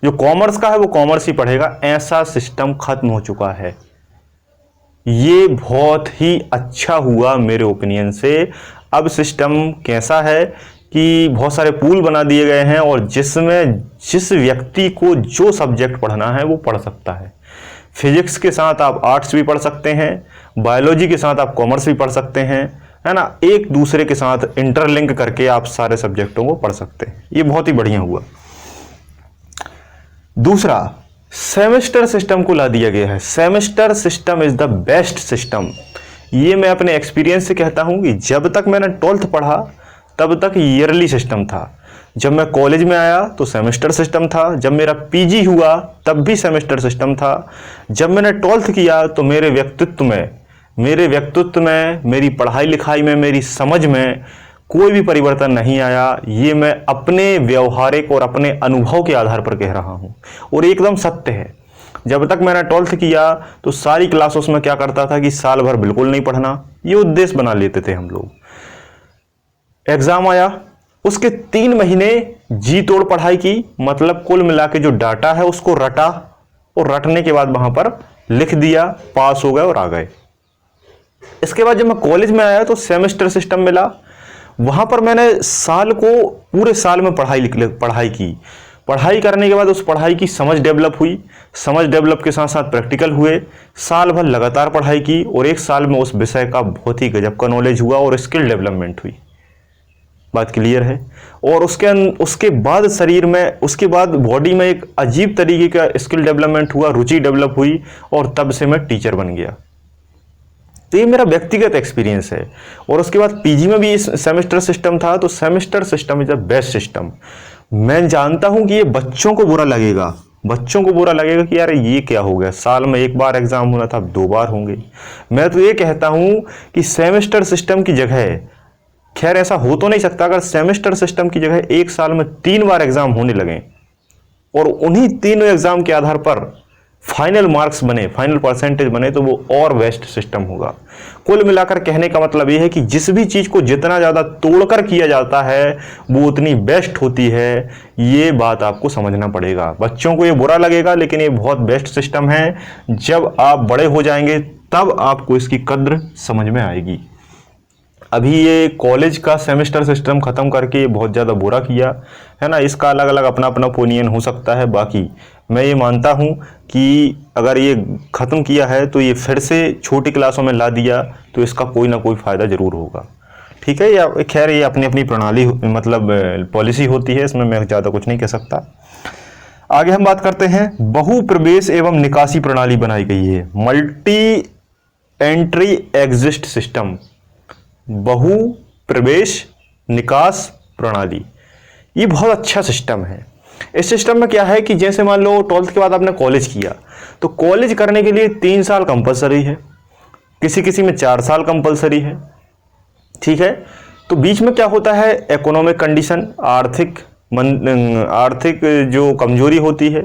[SPEAKER 1] जो कॉमर्स का है वो कॉमर्स ही पढ़ेगा। ऐसा सिस्टम खत्म हो चुका है। ये बहुत ही अच्छा हुआ मेरे ओपिनियन से। अब सिस्टम कैसा है कि बहुत सारे पूल बना दिए गए हैं और जिसमें जिस व्यक्ति को जो सब्जेक्ट पढ़ना है वो पढ़ सकता है। फिजिक्स के साथ आप आर्ट्स भी पढ़ सकते हैं, बायोलॉजी के साथ आप कॉमर्स भी पढ़ सकते हैं, है ना। एक दूसरे के साथ इंटरलिंक करके आप सारे सब्जेक्टों को पढ़ सकते हैं। ये बहुत ही बढ़िया हुआ। दूसरा, सेमेस्टर सिस्टम को ला दिया गया है। Semester system is the best system. ये मैं अपने एक्सपीरियंस से कहता हूं कि जब तक मैंने 12th पढ़ा तब तक ईयरली सिस्टम था। जब मैं कॉलेज में आया तो सेमेस्टर सिस्टम था। जब मेरा पीजी हुआ तब भी सेमेस्टर सिस्टम था। जब मैंने 12th किया तो मेरे व्यक्तित्व में, मेरी पढ़ाई लिखाई में, मेरी समझ में कोई भी परिवर्तन नहीं आया। ये मैं अपने व्यवहारिक और अपने अनुभव के आधार पर कह रहा हूं और एकदम सत्य है। जब तक मैंने 12th किया तो सारी क्लासों में क्या करता था कि साल भर बिल्कुल नहीं पढ़ना, ये उद्देश्य बना लेते थे हम लोग। एग्जाम आया, उसके 3 महीने जी तोड़ पढ़ाई की, मतलब कुल मिला के जो डाटा है उसको रटा और रटने के बाद वहां पर लिख दिया, पास हो गए और आ गए। इसके बाद जब मैं कॉलेज में आया तो सेमेस्टर सिस्टम मिला। वहां पर मैंने पूरे साल में पढ़ाई की। पढ़ाई करने के बाद उस पढ़ाई की समझ डेवलप हुई। समझ डेवलप के साथ साथ प्रैक्टिकल हुए। साल भर लगातार पढ़ाई की और 1 साल में उस विषय का बहुत ही गजब का नॉलेज हुआ और स्किल डेवलपमेंट हुई। बात क्लियर है? और उसके बाद उसके बाद बॉडी में एक अजीब तरीके का स्किल डेवलपमेंट हुआ, रुचि डेवलप हुई और तब से मैं टीचर बन गया। तो ये मेरा व्यक्तिगत एक्सपीरियंस है। और उसके बाद पीजी में भी इस सेमेस्टर सिस्टम था। तो semester system is the best system. मैं जानता हूं कि ये बच्चों को बुरा लगेगा कि यार ये क्या हो गया, साल में 1 बार एग्जाम होना था अब 2 बार होंगे। मैं तो ये कहता हूं कि सेमेस्टर सिस्टम की जगह, खैर ऐसा हो तो नहीं सकता, अगर सेमेस्टर सिस्टम की जगह 1 साल में 3 बार एग्जाम होने लगे और उन्हीं 3 एग्जाम के आधार पर फाइनल मार्क्स बने, फाइनल परसेंटेज बने, तो वो और बेस्ट सिस्टम होगा। कुल मिलाकर कहने का मतलब ये है कि जिस भी चीज को जितना ज्यादा तोड़कर किया जाता है वो उतनी बेस्ट होती है। ये बात आपको समझना पड़ेगा। बच्चों को ये बुरा लगेगा लेकिन ये बहुत बेस्ट सिस्टम है। जब आप बड़े हो जाएंगे तब आपको इसकी कद्र समझ में आएगी। अभी ये कॉलेज का सेमेस्टर सिस्टम खत्म करके बहुत ज़्यादा बुरा किया है ना। इसका अलग अलग अपना अपना ओपिनियन हो सकता है। बाकी मैं ये मानता हूँ कि अगर ये ख़त्म किया है तो ये फिर से छोटी क्लासों में ला दिया तो इसका कोई ना कोई फ़ायदा ज़रूर होगा। ठीक है, या खैर ये अपनी अपनी प्रणाली मतलब पॉलिसी होती है, इसमें मैं ज़्यादा कुछ नहीं कह सकता। आगे हम बात करते हैं, बहु प्रवेश एवं निकासी प्रणाली बनाई गई है। मल्टी एंट्री एग्जिट सिस्टम, बहु प्रवेश निकास प्रणाली, ये बहुत अच्छा सिस्टम है। इस सिस्टम में क्या है कि जैसे मान लो 12th के बाद आपने कॉलेज किया तो कॉलेज करने के लिए 3 साल कंपलसरी है, किसी किसी में 4 साल कंपलसरी है। ठीक है, तो बीच में क्या होता है, इकोनॉमिक कंडीशन, आर्थिक जो कमजोरी होती है,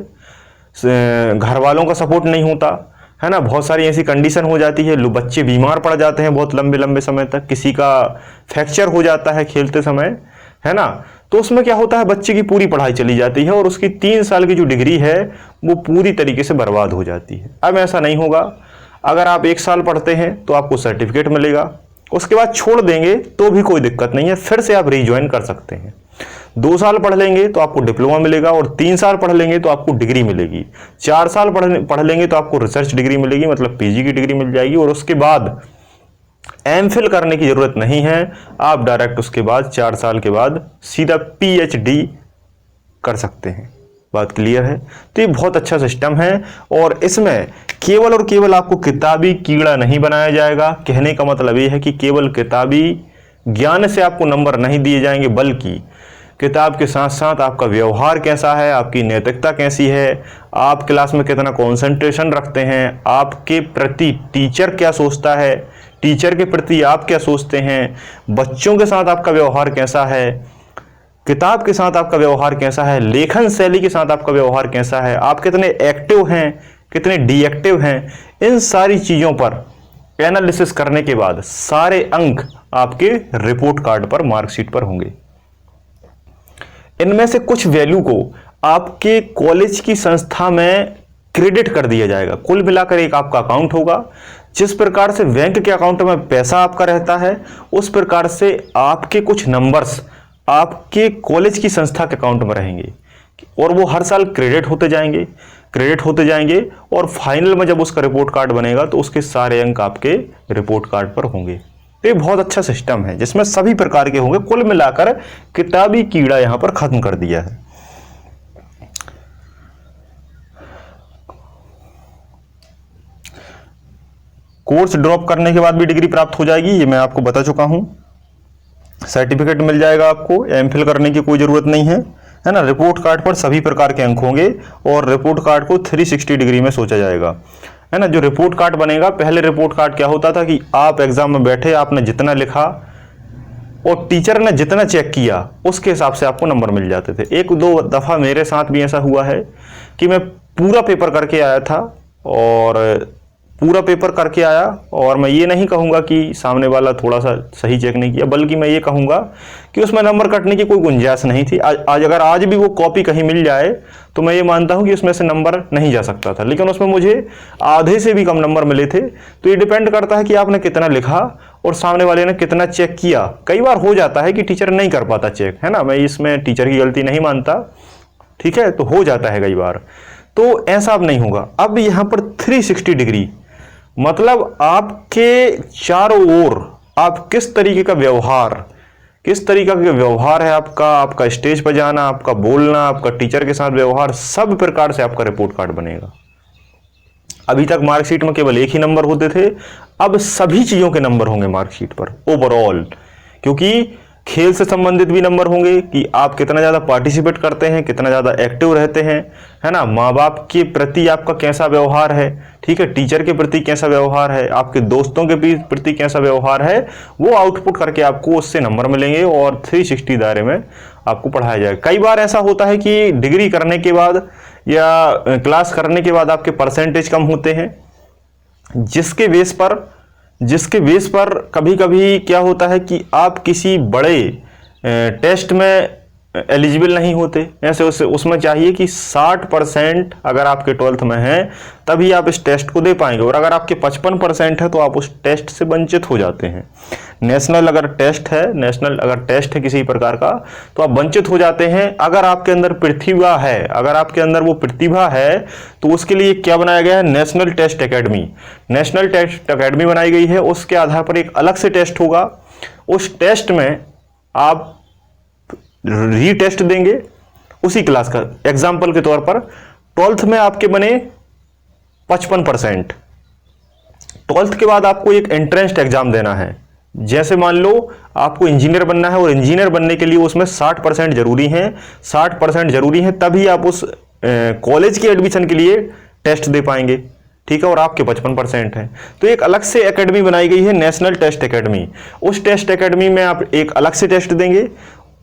[SPEAKER 1] घर वालों का सपोर्ट नहीं होता है ना, बहुत सारी ऐसी कंडीशन हो जाती है, बच्चे बीमार पड़ जाते हैं बहुत लंबे लंबे समय तक, किसी का फ्रैक्चर हो जाता है खेलते समय, है ना। तो उसमें क्या होता है, बच्चे की पूरी पढ़ाई चली जाती है और उसकी 3 साल की जो डिग्री है वो पूरी तरीके से बर्बाद हो जाती है। अब ऐसा नहीं होगा, अगर आप 1 साल पढ़ते हैं तो आपको सर्टिफिकेट मिलेगा, उसके बाद छोड़ देंगे तो भी कोई दिक्कत नहीं है, फिर से आप रीज्वाइन कर सकते हैं। 2 साल पढ़ लेंगे तो आपको डिप्लोमा मिलेगा, और 3 साल पढ़ लेंगे तो आपको डिग्री मिलेगी, 4 साल पढ़ लेंगे तो आपको रिसर्च डिग्री मिलेगी, मतलब पीजी की डिग्री मिल जाएगी, और उसके बाद एमफिल करने की जरूरत नहीं है, आप डायरेक्ट उसके बाद 4 साल के बाद सीधा पीएचडी कर सकते हैं। बात क्लियर है। तो ये बहुत अच्छा सिस्टम है, और इसमें केवल और केवल आपको किताबी कीड़ा नहीं बनाया जाएगा। कहने का मतलब ये है कि केवल किताबी ज्ञान से आपको नंबर नहीं दिए जाएंगे, बल्कि किताब के साथ साथ आपका व्यवहार कैसा है, आपकी नैतिकता कैसी है, आप क्लास में कितना कंसंट्रेशन रखते हैं, आपके प्रति टीचर क्या सोचता है, टीचर के प्रति आप क्या सोचते हैं, बच्चों के साथ आपका व्यवहार कैसा है, किताब के साथ आपका व्यवहार कैसा है, लेखन शैली के साथ आपका व्यवहार कैसा है, आप कितने एक्टिव हैं, कितने डीएक्टिव हैं, इन सारी चीज़ों पर एनालिसिस करने के बाद सारे अंक आपके रिपोर्ट कार्ड पर, मार्कशीट पर होंगे। इनमें से कुछ वैल्यू को आपके कॉलेज की संस्था में क्रेडिट कर दिया जाएगा। कुल मिलाकर एक आपका अकाउंट होगा। जिस प्रकार से बैंक के अकाउंट में पैसा आपका रहता है, उस प्रकार से आपके कुछ नंबर्स आपके कॉलेज की संस्था के अकाउंट में रहेंगे, और वो हर साल क्रेडिट होते जाएंगे, और फाइनल में जब उसका रिपोर्ट कार्ड बनेगा तो उसके सारे अंक आपके रिपोर्ट कार्ड पर होंगे। तो ये बहुत अच्छा सिस्टम है जिसमें सभी प्रकार के होंगे। कुल मिलाकर किताबी कीड़ा यहां पर खत्म कर दिया है। कोर्स ड्रॉप करने के बाद भी डिग्री प्राप्त हो जाएगी, ये मैं आपको बता चुका हूं। सर्टिफिकेट मिल जाएगा आपको, एमफिल करने की कोई जरूरत नहीं है, है ना। रिपोर्ट कार्ड पर सभी प्रकार के अंक होंगे, और रिपोर्ट कार्ड को 360 डिग्री में सोचा जाएगा, है ना। जो रिपोर्ट कार्ड बनेगा, पहले रिपोर्ट कार्ड क्या होता था कि आप एग्जाम में बैठे, आपने जितना लिखा और टीचर ने जितना चेक किया उसके हिसाब से आपको नंबर मिल जाते थे। 1-2 दफ़ा मेरे साथ भी ऐसा हुआ है कि मैं पूरा पेपर करके आया था, और पूरा पेपर करके आया, और मैं ये नहीं कहूँगा कि सामने वाला थोड़ा सा सही चेक नहीं किया, बल्कि मैं ये कहूँगा कि उसमें नंबर कटने की कोई गुंजाइश नहीं थी। अगर आज भी वो कॉपी कहीं मिल जाए तो मैं ये मानता हूँ कि उसमें से नंबर नहीं जा सकता था, लेकिन उसमें मुझे आधे से भी कम नंबर मिले थे। तो ये डिपेंड करता है कि आपने कितना लिखा और सामने वाले ने कितना चेक किया। कई बार हो जाता है कि टीचर नहीं कर पाता चेक, है ना, मैं इसमें टीचर की गलती नहीं मानता, ठीक है, तो हो जाता है कई बार। तो ऐसा अब नहीं होगा। अब यहाँ पर 360 डिग्री, मतलब आपके चारों ओर आप किस तरीके का व्यवहार है आपका स्टेज पर जाना, आपका बोलना, आपका टीचर के साथ व्यवहार, सब प्रकार से आपका रिपोर्ट कार्ड बनेगा। अभी तक मार्कशीट में केवल एक ही नंबर होते थे, अब सभी चीजों के नंबर होंगे मार्कशीट पर ओवरऑल, क्योंकि खेल से संबंधित भी नंबर होंगे कि आप कितना ज्यादा पार्टिसिपेट करते हैं, कितना ज्यादा एक्टिव रहते हैं, है ना। माँ बाप के प्रति आपका कैसा व्यवहार है, ठीक है, टीचर के प्रति कैसा व्यवहार है, आपके दोस्तों के प्रति कैसा व्यवहार है, वो आउटपुट करके आपको उससे नंबर मिलेंगे, और 360 दायरे में आपको पढ़ाया जाएगा। कई बार ऐसा होता है कि डिग्री करने के बाद या क्लास करने के बाद आपके परसेंटेज कम होते हैं, जिसके बेस पर कभी कभी क्या होता है कि आप किसी बड़े टेस्ट में एलिजिबल नहीं होते। ऐसे उसमें चाहिए कि 60% अगर आपके 12th में है तभी आप इस टेस्ट को दे पाएंगे, और अगर आपके 55% है तो आप उस टेस्ट से वंचित हो जाते हैं। नेशनल अगर टेस्ट है किसी प्रकार का, तो आप वंचित हो जाते हैं। अगर आपके अंदर वो प्रतिभा है तो उसके लिए क्या बनाया गया है, नेशनल टेस्ट एकेडमी बनाई गई है। उसके आधार पर एक अलग से टेस्ट होगा, उस टेस्ट में आप रीटेस्ट देंगे उसी क्लास का। एग्जाम्पल के तौर पर 12th में आपके बने 55%, 12th के बाद आपको एक एंट्रेंस एग्जाम देना है। जैसे मान लो आपको इंजीनियर बनना है, और इंजीनियर बनने के लिए उसमें 60% जरूरी है, तभी आप उस कॉलेज की एडमिशन के लिए टेस्ट दे पाएंगे, ठीक है, और आपके 55% हैं, तो एक अलग से एकेडमी बनाई गई है, नेशनल टेस्ट एकेडमी। उस टेस्ट एकेडमी में आप एक अलग से टेस्ट देंगे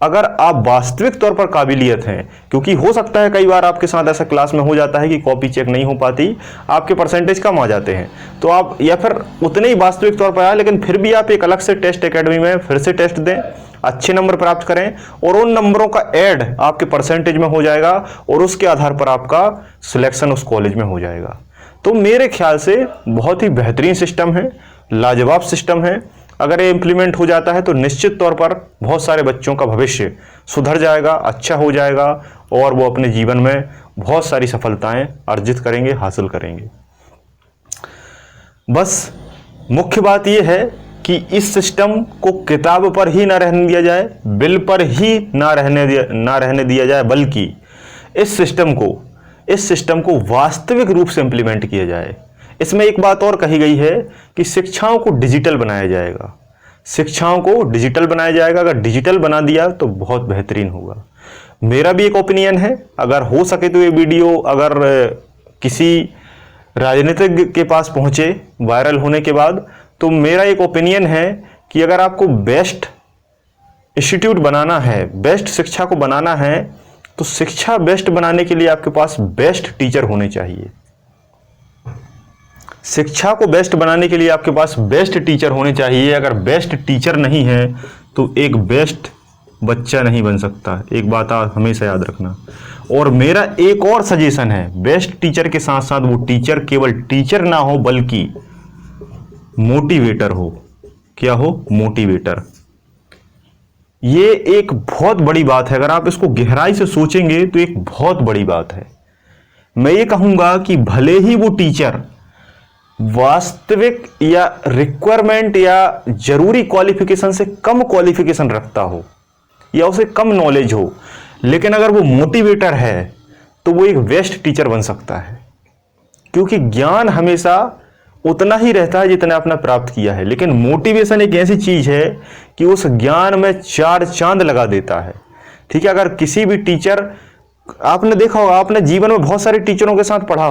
[SPEAKER 1] अगर आप वास्तविक तौर पर काबिलियत हैं, क्योंकि हो सकता है कई बार आपके साथ ऐसा क्लास में हो जाता है कि कॉपी चेक नहीं हो पाती, आपके परसेंटेज कम आ जाते हैं, तो आप या फिर उतने ही वास्तविक तौर पर आए, लेकिन फिर भी आप एक अलग से टेस्ट एकेडमी में फिर से टेस्ट दें, अच्छे नंबर प्राप्त करें और उन नंबरों का ऐड आपके परसेंटेज में हो जाएगा और उसके आधार पर आपका सिलेक्शन उस कॉलेज में हो जाएगा। तो मेरे ख्याल से बहुत ही बेहतरीन सिस्टम है, लाजवाब सिस्टम है। अगर ये इम्प्लीमेंट हो जाता है तो निश्चित तौर पर बहुत सारे बच्चों का भविष्य सुधर जाएगा, अच्छा हो जाएगा और वो अपने जीवन में बहुत सारी सफलताएं अर्जित करेंगे, हासिल करेंगे। बस मुख्य बात यह है कि इस सिस्टम को किताब पर ही ना रहने दिया जाए, बिल पर ही ना रहने दिया जाए, बल्कि इस सिस्टम को वास्तविक रूप से इम्प्लीमेंट किया जाए। इसमें एक बात और कही गई है कि शिक्षाओं को डिजिटल बनाया जाएगा, शिक्षाओं को डिजिटल बनाया जाएगा। अगर डिजिटल बना दिया तो बहुत बेहतरीन होगा। मेरा भी एक ओपिनियन है, अगर हो सके तो ये वीडियो अगर किसी राजनीतिज्ञ के पास पहुंचे वायरल होने के बाद, तो मेरा एक ओपिनियन है कि अगर आपको बेस्ट इंस्टीट्यूट बनाना है, बेस्ट शिक्षा को बनाना है, तो शिक्षा बेस्ट बनाने के लिए आपके पास बेस्ट टीचर होने चाहिए। शिक्षा को बेस्ट बनाने के लिए आपके पास बेस्ट टीचर होने चाहिए। अगर बेस्ट टीचर नहीं है तो एक बेस्ट बच्चा नहीं बन सकता, एक बात आप हमेशा याद रखना। और मेरा एक और सजेशन है, बेस्ट टीचर के साथ साथ वो टीचर केवल टीचर ना हो बल्कि मोटिवेटर हो। क्या हो? मोटिवेटर। ये एक बहुत बड़ी बात है, अगर आप इसको गहराई से सोचेंगे तो एक बहुत बड़ी बात है। मैं ये कहूंगा कि भले ही वो टीचर वास्तविक या रिक्वायरमेंट या जरूरी क्वालिफिकेशन से कम क्वालिफिकेशन रखता हो या उसे कम नॉलेज हो, लेकिन अगर वो मोटिवेटर है तो वो एक बेस्ट टीचर बन सकता है, क्योंकि ज्ञान हमेशा उतना ही रहता है जितना आपने प्राप्त किया है, लेकिन मोटिवेशन एक ऐसी चीज है कि उस ज्ञान में 4 चांद लगा देता है। ठीक है, अगर किसी भी टीचर, आपने देखा होगा, आपने जीवन में बहुत सारे टीचरों के साथ पढ़ा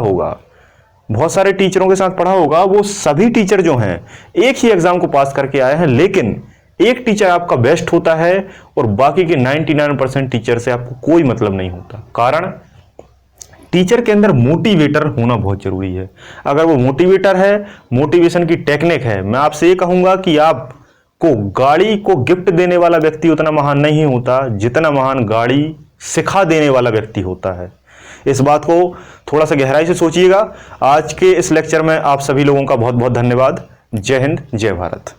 [SPEAKER 1] होगा, वो सभी टीचर जो हैं एक ही एग्जाम को पास करके आए हैं, लेकिन एक टीचर आपका बेस्ट होता है और बाकी के 99% टीचर से आपको कोई मतलब नहीं होता। कारण टीचर के अंदर मोटिवेटर होना बहुत जरूरी है। अगर वो मोटिवेटर है, मोटिवेशन की टेक्निक है, मैं आपसे ये कहूंगा कि आपको गाड़ी को गिफ्ट देने वाला व्यक्ति उतना महान नहीं होता जितना महान गाड़ी सिखा देने वाला व्यक्ति होता है। इस बात को थोड़ा सा गहराई से सोचिएगा। आज के इस लेक्चर में आप सभी लोगों का बहुत बहुत धन्यवाद। जय हिंद, जय भारत।